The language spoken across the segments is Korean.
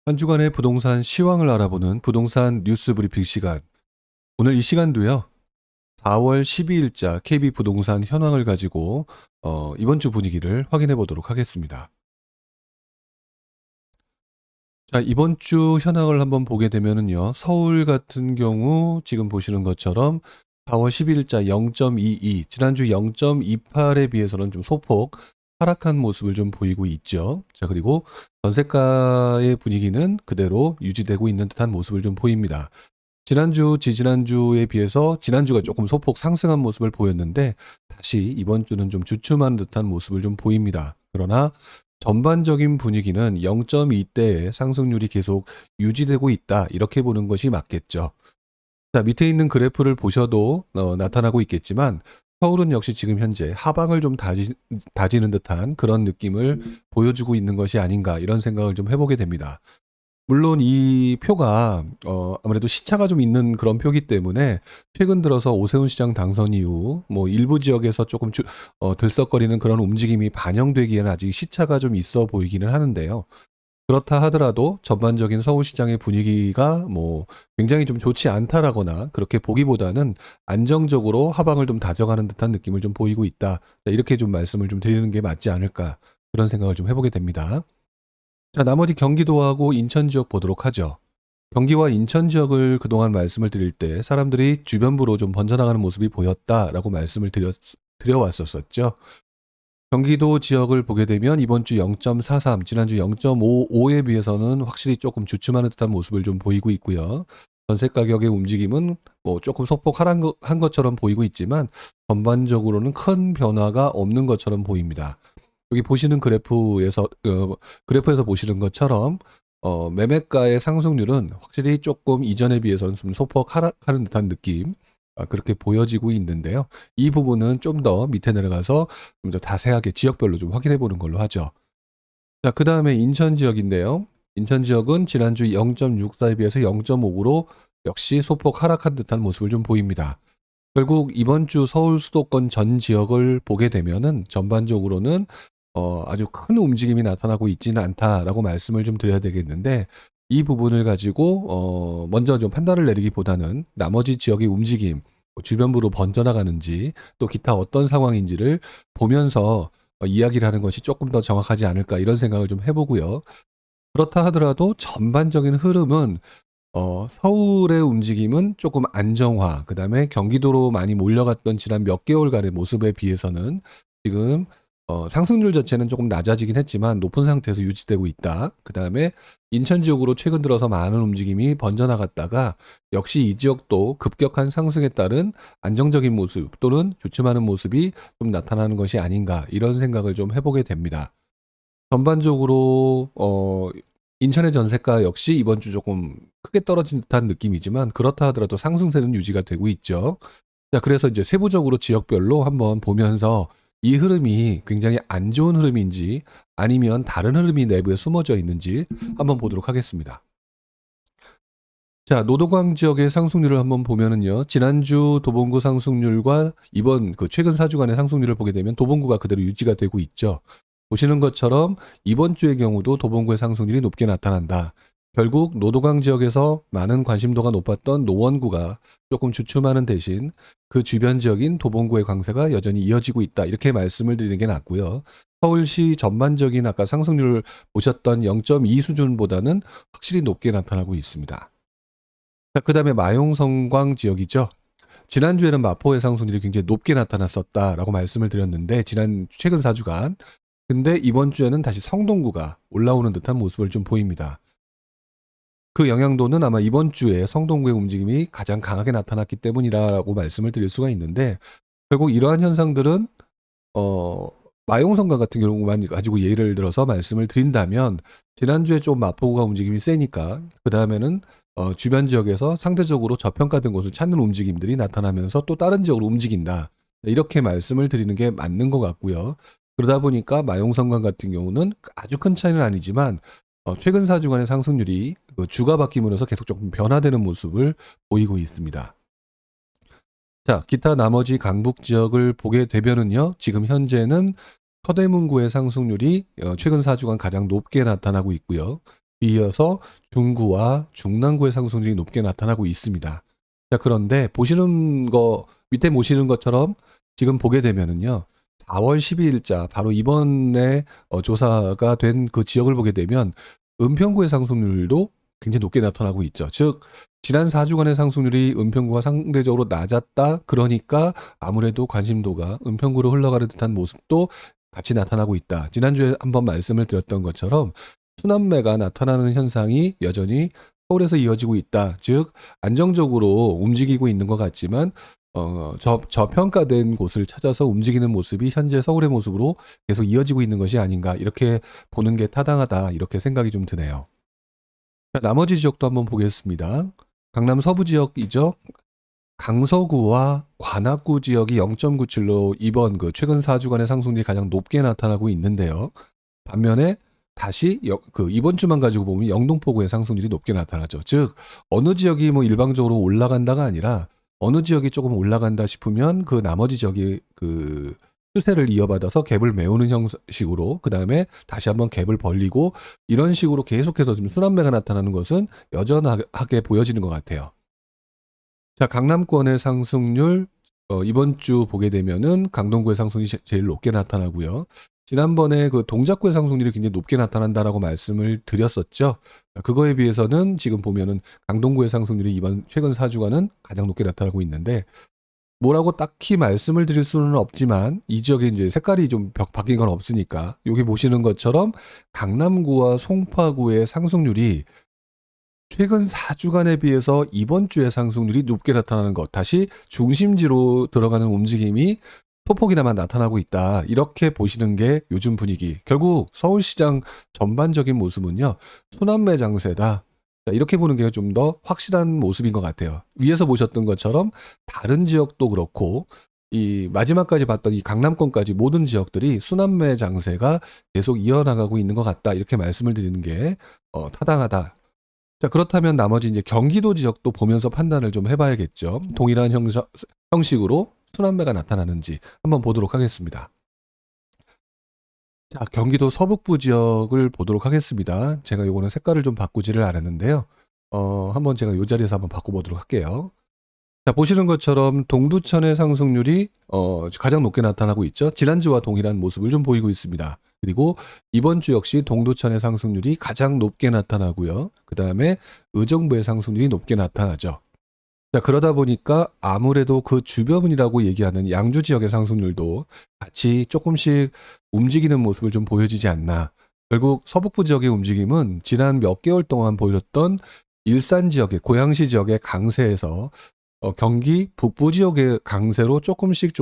한 주간의 부동산 시황을 알아보는 부동산 뉴스 브리핑 시간. 오늘 이 시간도요. 4월 12일자 KB 부동산 현황을 가지고 이번 주 분위기를 확인해 보도록 하겠습니다. 자, 이번 주 현황을 한번 보게 되면은요. 서울 같은 경우 지금 보시는 것처럼 4월 10일자 0.22, 지난주 0.28에 비해서는 좀 소폭 하락한 모습을 좀 보이고 있죠. 자, 그리고 전세가의 분위기는 그대로 유지되고 있는 듯한 모습을 좀 보입니다. 지난주, 지지난주에 비해서 지난주가 조금 소폭 상승한 모습을 보였는데 다시 이번 주는 좀 주춤한 듯한 모습을 좀 보입니다. 그러나 전반적인 분위기는 0.2대의 상승률이 계속 유지되고 있다. 이렇게 보는 것이 맞겠죠. 자, 밑에 있는 그래프를 보셔도 나타나고 있겠지만 서울은 역시 지금 현재 하방을 좀 다지는 듯한 그런 느낌을 보여주고 있는 것이 아닌가 이런 생각을 좀 해보게 됩니다. 물론 이 표가 아무래도 시차가 좀 있는 그런 표기 때문에 최근 들어서 오세훈 시장 당선 이후 뭐 일부 지역에서 조금 들썩거리는 그런 움직임이 반영되기에는 아직 시차가 좀 있어 보이기는 하는데요. 그렇다 하더라도 전반적인 서울시장의 분위기가 뭐 굉장히 좀 좋지 않다라거나 그렇게 보기보다는 안정적으로 하방을 좀 다져가는 듯한 느낌을 좀 보이고 있다. 이렇게 좀 말씀을 좀 드리는 게 맞지 않을까 그런 생각을 좀 해보게 됩니다. 자, 나머지 경기도하고 인천 지역 보도록 하죠. 경기와 인천 지역을 그동안 말씀을 드릴 때 사람들이 주변부로 좀 번져나가는 모습이 보였다라고 말씀을 드려왔었죠. 경기도 지역을 보게 되면 이번 주 0.43, 지난주 0.55에 비해서는 확실히 조금 주춤하는 듯한 모습을 좀 보이고 있고요. 전세 가격의 움직임은 뭐 조금 소폭 하락한 것처럼 보이고 있지만 전반적으로는 큰 변화가 없는 것처럼 보입니다. 여기 보시는 그래프에서 보시는 것처럼 매매가의 상승률은 확실히 조금 이전에 비해서는 좀 소폭 하락하는 듯한 느낌 그렇게 보여지고 있는데요. 이 부분은 좀 더 밑에 내려가서 좀 더 자세하게 지역별로 좀 확인해 보는 걸로 하죠. 자, 그 다음에 인천 지역인데요. 인천 지역은 지난주 0.64에 비해서 0.59로 역시 소폭 하락한 듯한 모습을 좀 보입니다. 결국 이번 주 서울 수도권 전 지역을 보게 되면은 전반적으로는 아주 큰 움직임이 나타나고 있지는 않다라고 말씀을 좀 드려야 되겠는데 이 부분을 가지고 먼저 좀 판단을 내리기보다는 나머지 지역의 움직임, 뭐 주변부로 번져나가는지 또 기타 어떤 상황인지를 보면서 이야기를 하는 것이 조금 더 정확하지 않을까 이런 생각을 좀 해보고요. 그렇다 하더라도 전반적인 흐름은 서울의 움직임은 조금 안정화, 그다음에 경기도로 많이 몰려갔던 지난 몇 개월간의 모습에 비해서는 지금 상승률 자체는 조금 낮아지긴 했지만 높은 상태에서 유지되고 있다. 그다음에 인천 지역으로 최근 들어서 많은 움직임이 번져나갔다가 역시 이 지역도 급격한 상승에 따른 안정적인 모습 또는 주춤하는 모습이 좀 나타나는 것이 아닌가 이런 생각을 좀 해보게 됩니다. 전반적으로 인천의 전세가 역시 이번 주 조금 크게 떨어진 듯한 느낌이지만 그렇다 하더라도 상승세는 유지가 되고 있죠. 자, 그래서 이제 세부적으로 지역별로 한번 보면서 이 흐름이 굉장히 안 좋은 흐름인지 아니면 다른 흐름이 내부에 숨어져 있는지 한번 보도록 하겠습니다. 자, 노도강 지역의 상승률을 한번 보면은요. 지난주 도봉구 상승률과 이번 그 최근 4주간의 상승률을 보게 되면 도봉구가 그대로 유지가 되고 있죠. 보시는 것처럼 이번 주의 경우도 도봉구의 상승률이 높게 나타난다. 결국 노도강 지역에서 많은 관심도가 높았던 노원구가 조금 주춤하는 대신 그 주변 지역인 도봉구의 강세가 여전히 이어지고 있다. 이렇게 말씀을 드리는 게 낫고요. 서울시 전반적인 아까 상승률을 보셨던 0.2 수준보다는 확실히 높게 나타나고 있습니다. 자, 그 다음에 마용성광 지역이죠. 지난주에는 마포의 상승률이 굉장히 높게 나타났었다라고 말씀을 드렸는데 최근 4주간 근데 이번 주에는 다시 성동구가 올라오는 듯한 모습을 좀 보입니다. 그 영향도는 아마 이번 주에 성동구의 움직임이 가장 강하게 나타났기 때문이라고 말씀을 드릴 수가 있는데 결국 이러한 현상들은 마용성과 같은 경우만 가지고 예를 들어서 말씀을 드린다면 지난주에 좀 마포구가 움직임이 세니까 그 다음에는 주변 지역에서 상대적으로 저평가된 곳을 찾는 움직임들이 나타나면서 또 다른 지역으로 움직인다. 이렇게 말씀을 드리는 게 맞는 것 같고요. 그러다 보니까 마용성관 같은 경우는 아주 큰 차이는 아니지만 최근 4주간의 상승률이 그 주가 바뀜으로써 계속 조금 변화되는 모습을 보이고 있습니다. 자, 기타 나머지 강북 지역을 보게 되면은요. 지금 현재는 서대문구의 상승률이 최근 4주간 가장 높게 나타나고 있고요. 이어서 중구와 중랑구의 상승률이 높게 나타나고 있습니다. 자, 그런데 밑에 보시는 것처럼 지금 보게 되면은요. 4월 12일자 바로 이번에 조사가 된 그 지역을 보게 되면 은평구의 상승률도 굉장히 높게 나타나고 있죠. 즉 지난 4주간의 상승률이 은평구가 상대적으로 낮았다. 그러니까 아무래도 관심도가 은평구로 흘러가는 듯한 모습도 같이 나타나고 있다. 지난주에 한번 말씀을 드렸던 것처럼 순환매가 나타나는 현상이 여전히 서울에서 이어지고 있다. 즉 안정적으로 움직이고 있는 것 같지만 저평가된 곳을 찾아서 움직이는 모습이 현재 서울의 모습으로 계속 이어지고 있는 것이 아닌가, 이렇게 보는 게 타당하다, 이렇게 생각이 좀 드네요. 자, 나머지 지역도 한번 보겠습니다. 강남 서부 지역이죠. 강서구와 관악구 지역이 0.97로 이번 최근 4주간의 상승률이 가장 높게 나타나고 있는데요. 반면에 다시 이번 주만 가지고 보면 영등포구의 상승률이 높게 나타나죠. 즉 어느 지역이 뭐 일방적으로 올라간다가 아니라 어느 지역이 조금 올라간다 싶으면 그 나머지 지역이 그 추세를 이어받아서 갭을 메우는 형식으로 그 다음에 다시 한번 갭을 벌리고 이런 식으로 계속해서 지금 순환매가 나타나는 것은 여전하게 보여지는 것 같아요. 자, 강남권의 상승률 이번 주 보게 되면은 강동구의 상승률이 제일 높게 나타나고요. 지난번에 그 동작구의 상승률이 굉장히 높게 나타난다라고 말씀을 드렸었죠. 그거에 비해서는 지금 보면은 강동구의 상승률이 이번 최근 4주간은 가장 높게 나타나고 있는데, 뭐라고 딱히 말씀을 드릴 수는 없지만 이 지역에 이제 색깔이 좀 바뀐 건 없으니까 여기 보시는 것처럼 강남구와 송파구의 상승률이 최근 4주간에 비해서 이번 주의 상승률이 높게 나타나는 것, 다시 중심지로 들어가는 움직임이 소폭이나마 나타나고 있다. 이렇게 보시는 게 요즘 분위기. 결국 서울시장 전반적인 모습은요, 순환매 장세다. 이렇게 보는 게 좀 더 확실한 모습인 것 같아요. 위에서 보셨던 것처럼 다른 지역도 그렇고 이 마지막까지 봤던 이 강남권까지 모든 지역들이 순환매 장세가 계속 이어나가고 있는 것 같다. 이렇게 말씀을 드리는 게 타당하다. 자, 그렇다면 나머지 이제 경기도 지역도 보면서 판단을 좀 해봐야겠죠. 동일한 형식으로 순환매가 나타나는지 한번 보도록 하겠습니다. 자, 경기도 서북부 지역을 보도록 하겠습니다. 제가 요거는 색깔을 좀 바꾸지를 않았는데요. 한번 제가 요 자리에서 한번 바꿔보도록 할게요. 자, 보시는 것처럼 동두천의 상승률이 가장 높게 나타나고 있죠. 지난주와 동일한 모습을 좀 보이고 있습니다. 그리고 이번 주 역시 동두천의 상승률이 가장 높게 나타나고요. 그 다음에 의정부의 상승률이 높게 나타나죠. 자, 그러다 보니까 아무래도 그 주변이라고 얘기하는 양주 지역의 상승률도 같이 조금씩 움직이는 모습을 좀 보여지지 않나. 결국 서북부 지역의 움직임은 지난 몇 개월 동안 보였던 일산 지역의, 고양시 지역의 강세에서 경기 북부 지역의 강세로 조금씩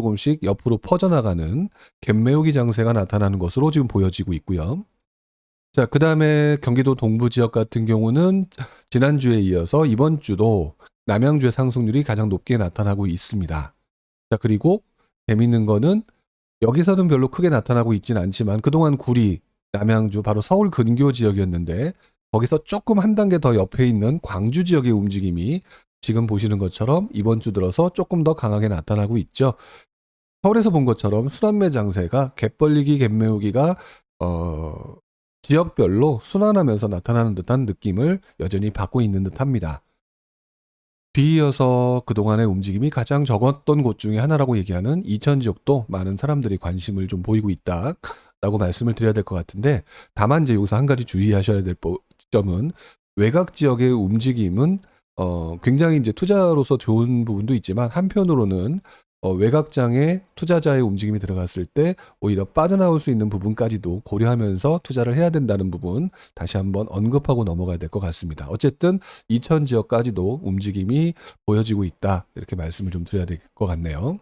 옆으로 퍼져나가는 갭매우기 장세가 나타나는 것으로 지금 보여지고 있고요. 자, 그 다음에 경기도 동부 지역 같은 경우는 지난주에 이어서 이번 주도 남양주의 상승률이 가장 높게 나타나고 있습니다. 자, 그리고 재밌는 거는 여기서는 별로 크게 나타나고 있지는 않지만 그동안 구리, 남양주, 바로 서울 근교 지역이었는데 거기서 조금 한 단계 더 옆에 있는 광주 지역의 움직임이 지금 보시는 것처럼 이번 주 들어서 조금 더 강하게 나타나고 있죠. 서울에서 본 것처럼 순환매 장세가 갭 벌리기, 갭 메우기가 지역별로 순환하면서 나타나는 듯한 느낌을 여전히 받고 있는 듯합니다. 뒤이어서 그동안의 움직임이 가장 적었던 곳 중에 하나라고 얘기하는 이천 지역도 많은 사람들이 관심을 좀 보이고 있다라고 말씀을 드려야 될 것 같은데, 다만 이제 여기서 한 가지 주의하셔야 될 점은 외곽 지역의 움직임은 굉장히 이제 투자로서 좋은 부분도 있지만 한편으로는 외곽장에 투자자의 움직임이 들어갔을 때 오히려 빠져나올 수 있는 부분까지도 고려하면서 투자를 해야 된다는 부분 다시 한번 언급하고 넘어가야 될 것 같습니다. 어쨌든 이천 지역까지도 움직임이 보여지고 있다, 이렇게 말씀을 좀 드려야 될 것 같네요.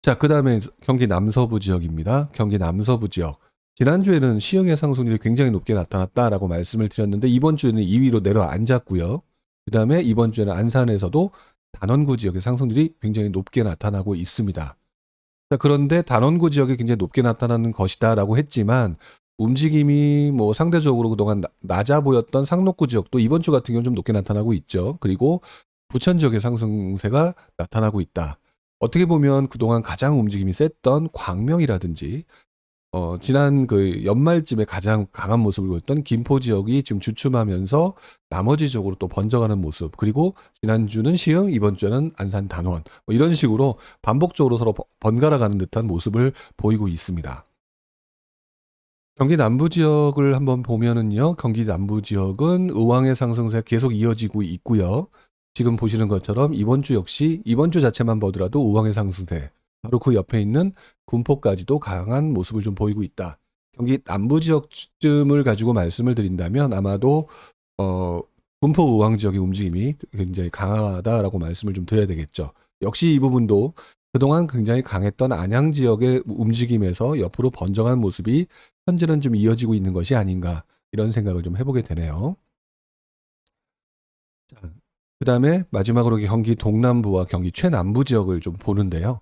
자, 그 다음에 경기 남서부 지역입니다. 경기 남서부 지역. 지난주에는 시흥의 상승률이 굉장히 높게 나타났다라고 말씀을 드렸는데 이번 주에는 2위로 내려앉았고요. 그 다음에 이번 주에는 안산에서도 단원구 지역의 상승률이 굉장히 높게 나타나고 있습니다. 자, 그런데 단원구 지역이 굉장히 높게 나타나는 것이다라고 했지만 움직임이 뭐 상대적으로 그동안 낮아 보였던 상록구 지역도 이번 주 같은 경우는 좀 높게 나타나고 있죠. 그리고 부천 지역의 상승세가 나타나고 있다. 어떻게 보면 그동안 가장 움직임이 셌던 광명이라든지 지난 그 연말쯤에 가장 강한 모습을 보였던 김포 지역이 지금 주춤하면서 나머지 쪽으로 또 번져가는 모습. 그리고 지난주는 시흥, 이번 주에는 안산, 단원. 뭐 이런 식으로 반복적으로 서로 번갈아 가는 듯한 모습을 보이고 있습니다. 경기 남부 지역을 한번 보면은요. 경기 남부 지역은 의왕의 상승세 계속 이어지고 있고요. 지금 보시는 것처럼 이번 주 역시 이번 주 자체만 보더라도 의왕의 상승세, 바로 그 옆에 있는 군포까지도 강한 모습을 좀 보이고 있다. 경기 남부 지역쯤을 가지고 말씀을 드린다면 아마도 군포 의왕 지역의 움직임이 굉장히 강하다라고 말씀을 좀 드려야 되겠죠. 역시 이 부분도 그동안 굉장히 강했던 안양 지역의 움직임에서 옆으로 번져가는 모습이 현재는 좀 이어지고 있는 것이 아닌가, 이런 생각을 좀 해보게 되네요. 그 다음에 마지막으로 경기 동남부와 경기 최남부 지역을 좀 보는데요.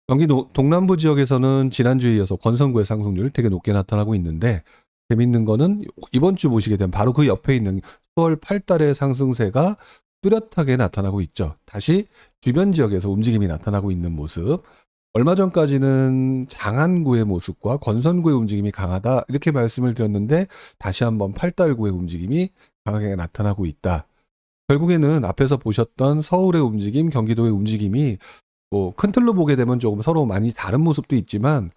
경기 동남부 지역에서는 지난주에 이어서 권선구의 상승률 되게 높게 나타나고 있는데, 재밌는 거는 이번 주 보시게 되면 바로 그 옆에 있는 10월 8달의 상승세가 뚜렷하게 나타나고 있죠. 다시 주변 지역에서 움직임이 나타나고 있는 모습. 얼마 전까지는 장안구의 모습과 권선구의 움직임이 강하다, 이렇게 말씀을 드렸는데 다시 한번 8달구의 움직임이 강하게 나타나고 있다. 결국에는 앞에서 보셨던 서울의 움직임, 경기도의 움직임이 뭐 큰 틀로 보게 되면 조금 서로 많이 다른 모습도 있지만,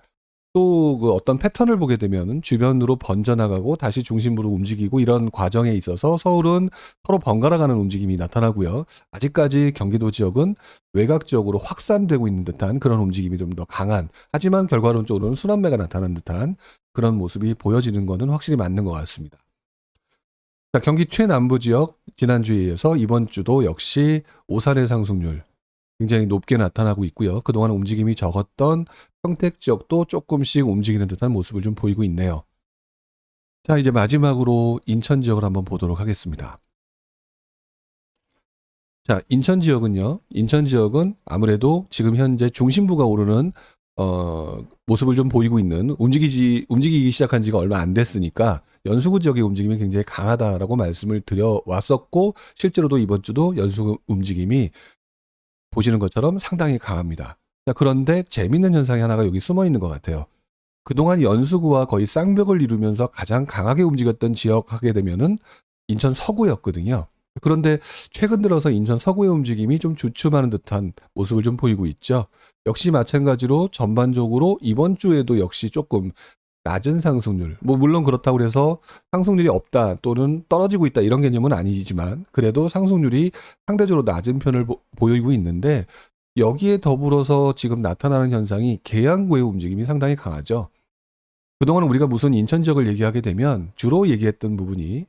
또 그 어떤 패턴을 보게 되면 주변으로 번져나가고 다시 중심부로 움직이고, 이런 과정에 있어서 서울은 서로 번갈아가는 움직임이 나타나고요. 아직까지 경기도 지역은 외곽 지역으로 확산되고 있는 듯한 그런 움직임이 좀 더 강한, 하지만 결과론적으로는 순환매가 나타나는 듯한 그런 모습이 보여지는 것은 확실히 맞는 것 같습니다. 자, 경기 최남부 지역 지난주에 이어서 이번 주도 역시 오산의 상승률 굉장히 높게 나타나고 있고요. 그동안 움직임이 적었던 평택 지역도 조금씩 움직이는 듯한 모습을 좀 보이고 있네요. 자, 이제 마지막으로 인천 지역을 한번 보도록 하겠습니다. 자, 인천 지역은 아무래도 지금 현재 중심부가 오르는 모습을 좀 보이고 있는, 움직이기 시작한 지가 얼마 안 됐으니까 연수구 지역의 움직임이 굉장히 강하다라고 말씀을 드려왔었고, 실제로도 이번 주도 연수구 움직임이 보시는 것처럼 상당히 강합니다. 자, 그런데 재밌는 현상이 하나가 여기 숨어 있는 것 같아요. 그동안 연수구와 거의 쌍벽을 이루면서 가장 강하게 움직였던 지역 하게 되면은 인천 서구였거든요. 그런데 최근 들어서 인천 서구의 움직임이 좀 주춤하는 듯한 모습을 좀 보이고 있죠. 역시 마찬가지로 전반적으로 이번 주에도 역시 조금 낮은 상승률, 뭐 물론 그렇다고 해서 상승률이 없다 또는 떨어지고 있다 이런 개념은 아니지만, 그래도 상승률이 상대적으로 낮은 편을 보이고 있는데, 여기에 더불어서 지금 나타나는 현상이 계양구의 움직임이 상당히 강하죠. 그동안 우리가 무슨 인천 지역을 얘기하게 되면 주로 얘기했던 부분이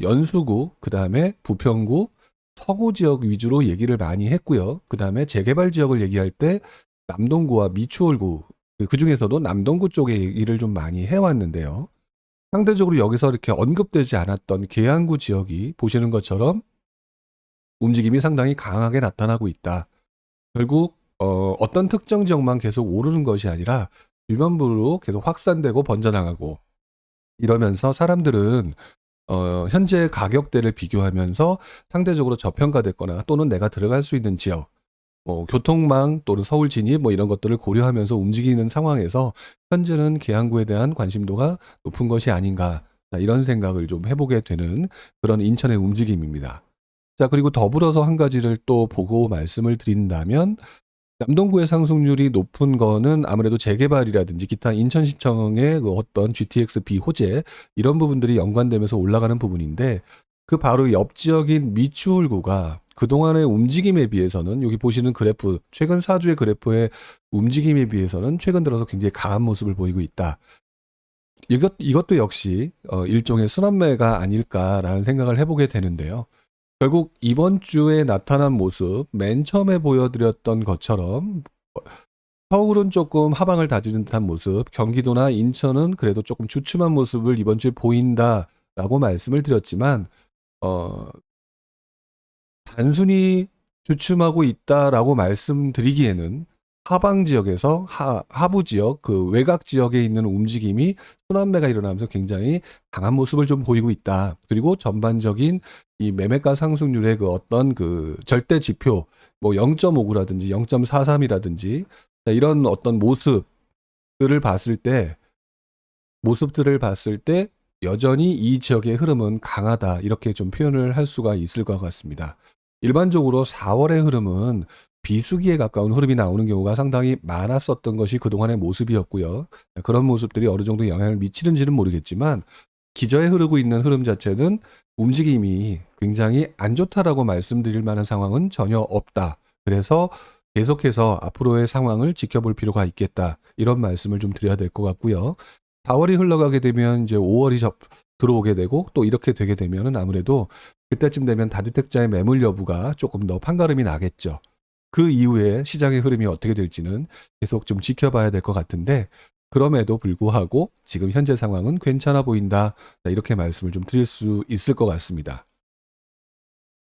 연수구, 그 다음에 부평구, 서구 지역 위주로 얘기를 많이 했고요. 그 다음에 재개발 지역을 얘기할 때 남동구와 미추홀구, 그 중에서도 남동구 쪽의 얘기를 좀 많이 해왔는데요. 상대적으로 여기서 이렇게 언급되지 않았던 계양구 지역이 보시는 것처럼 움직임이 상당히 강하게 나타나고 있다. 결국 어떤 특정 지역만 계속 오르는 것이 아니라 주변부로 계속 확산되고 번져나가고, 이러면서 사람들은 현재 가격대를 비교하면서 상대적으로 저평가됐거나 또는 내가 들어갈 수 있는 지역, 교통망 또는 서울 진입 뭐 이런 것들을 고려하면서 움직이는 상황에서 현재는 계양구에 대한 관심도가 높은 것이 아닌가, 이런 생각을 좀 해보게 되는 그런 인천의 움직임입니다. 자, 그리고 더불어서 한 가지를 또 보고 말씀을 드린다면, 남동구의 상승률이 높은 거는 아무래도 재개발이라든지 기타 인천시청의 그 어떤 GTX-B 호재, 이런 부분들이 연관되면서 올라가는 부분인데, 그 바로 옆 지역인 미추홀구가 그동안의 움직임에 비해서는, 여기 보시는 그래프, 최근 4주의 그래프의 움직임에 비해서는 최근 들어서 굉장히 강한 모습을 보이고 있다. 이것도 역시 일종의 순환매가 아닐까라는 생각을 해보게 되는데요. 결국 이번 주에 나타난 모습, 맨 처음에 보여드렸던 것처럼 서울은 조금 하방을 다지는 듯한 모습, 경기도나 인천은 그래도 조금 주춤한 모습을 이번 주에 보인다라고 말씀을 드렸지만, 단순히 주춤하고 있다라고 말씀드리기에는 하방 지역에서 하부 지역, 그 외곽 지역에 있는 움직임이 순환매가 일어나면서 굉장히 강한 모습을 좀 보이고 있다. 그리고 전반적인 이 매매가 상승률의 그 어떤 그 절대 지표, 뭐 0.59라든지 0.43이라든지 이런 어떤 모습들을 봤을 때 모습들을 봤을 때 여전히 이 지역의 흐름은 강하다 이렇게 좀 표현을 할 수가 있을 것 같습니다. 일반적으로 4월의 흐름은 비수기에 가까운 흐름이 나오는 경우가 상당히 많았었던 것이 그동안의 모습이었고요. 그런 모습들이 어느 정도 영향을 미치는지는 모르겠지만 기저에 흐르고 있는 흐름 자체는 움직임이 굉장히 안 좋다라고 말씀드릴 만한 상황은 전혀 없다. 그래서 계속해서 앞으로의 상황을 지켜볼 필요가 있겠다. 이런 말씀을 좀 드려야 될 것 같고요. 4월이 흘러가게 되면 이제 5월이 들어오게 되고 또 이렇게 되게 되면은 아무래도 그때쯤 되면 다주택자의 매물 여부가 조금 더 판가름이 나겠죠. 그 이후에 시장의 흐름이 어떻게 될지는 계속 좀 지켜봐야 될 것 같은데 그럼에도 불구하고 지금 현재 상황은 괜찮아 보인다. 이렇게 말씀을 좀 드릴 수 있을 것 같습니다.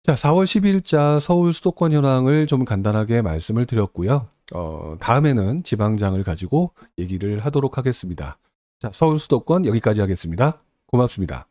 자, 4월 10일자 서울 수도권 현황을 좀 간단하게 말씀을 드렸고요. 다음에는 지방장을 가지고 얘기를 하도록 하겠습니다. 자, 서울 수도권 여기까지 하겠습니다. 고맙습니다.